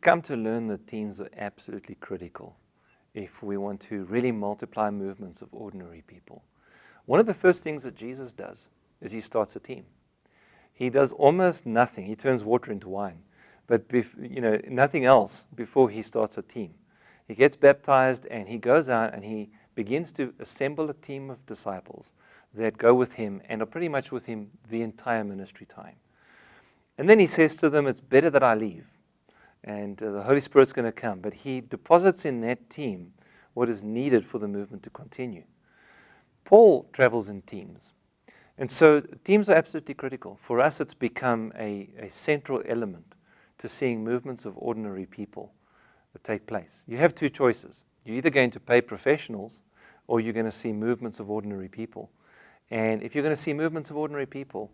come to learn that teams are absolutely critical if we want to really multiply movements of ordinary people. One of the first things that Jesus does is he starts a team. He does almost nothing. He turns water into wine, but nothing else before he starts a team. He gets baptized and he goes out and he begins to assemble a team of disciples that go with him and are pretty much with him the entire ministry time. And then he says to them, it's better that I leave, and the Holy Spirit's going to come. But he deposits in that team what is needed for the movement to continue. Paul travels in teams. And so teams are absolutely critical. For us, it's become a central element to seeing movements of ordinary people that take place. You have two choices. You're either going to pay professionals or you're going to see movements of ordinary people. And if you're going to see movements of ordinary people,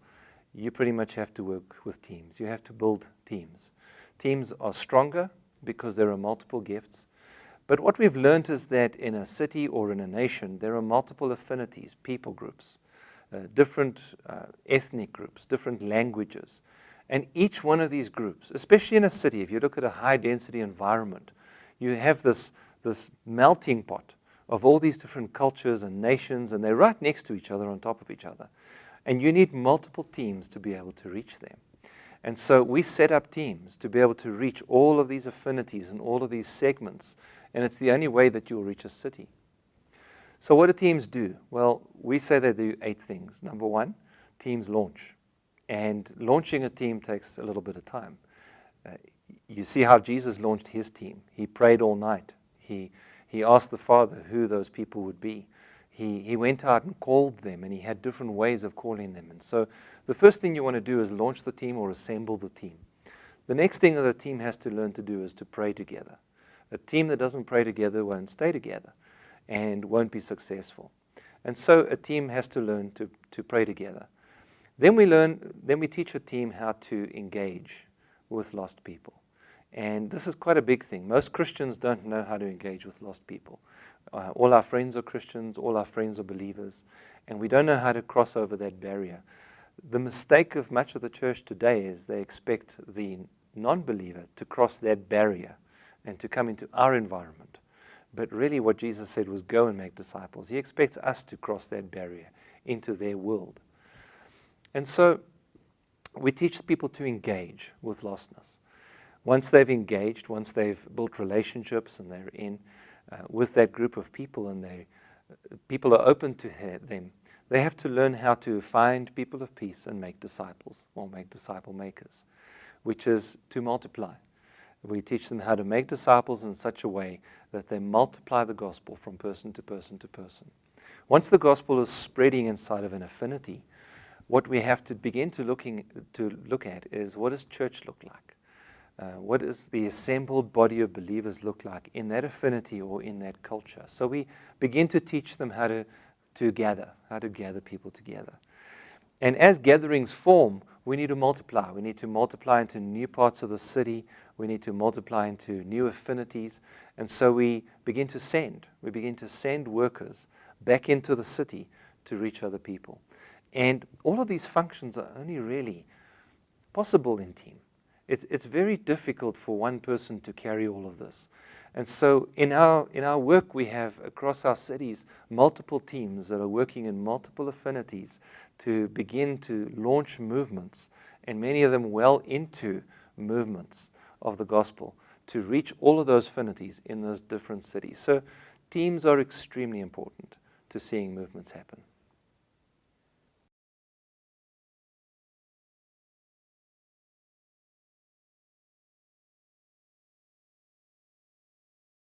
you pretty much have to work with teams. You have to build teams. Teams are stronger because there are multiple gifts. But what we've learned is that in a city or in a nation, there are multiple affinities, people groups, different ethnic groups, different languages. And each one of these groups, especially in a city, if you look at a high-density environment, you have this melting pot of all these different cultures and nations, and they're right next to each other, on top of each other. And you need multiple teams to be able to reach them. And so we set up teams to be able to reach all of these affinities and all of these segments. And it's the only way that you'll reach a city. So what do teams do? Well, we say they do 8 things. Number 1, teams launch. And launching a team takes a little bit of time. You see how Jesus launched his team. He prayed all night. He asked the Father who those people would be. He went out and called them, and he had different ways of calling them. And so the first thing you want to do is launch the team or assemble the team. The next thing that a team has to learn to do is to pray together. A team that doesn't pray together won't stay together and won't be successful. And so a team has to learn to pray together. Then we teach a team how to engage with lost people. And this is quite a big thing. Most Christians don't know how to engage with lost people. All our friends are Christians, all our friends are believers, and we don't know how to cross over that barrier. The mistake of much of the church today is they expect the non-believer to cross that barrier and to come into our environment. But really what Jesus said was go and make disciples. He expects us to cross that barrier into their world. And so we teach people to engage with lostness. Once they've engaged, once they've built relationships and they're in with that group of people and people are open to them, they have to learn how to find people of peace and make disciples, or make disciple makers, which is to multiply. We teach them how to make disciples in such a way that they multiply the gospel from person to person to person. Once the gospel is spreading inside of an affinity, what we have to begin to look at is, what does church look like? What does the assembled body of believers look like in that affinity or in that culture? So we begin to teach them how to gather people together. And as gatherings form, we need to multiply. We need to multiply into new parts of the city. We need to multiply into new affinities. And so we begin to send. We begin to send workers back into the city to reach other people. And all of these functions are only really possible in team. It's very difficult for one person to carry all of this. And so in our work, we have across our cities multiple teams that are working in multiple affinities to begin to launch movements, and many of them well into movements of the gospel, to reach all of those affinities in those different cities. So teams are extremely important to seeing movements happen.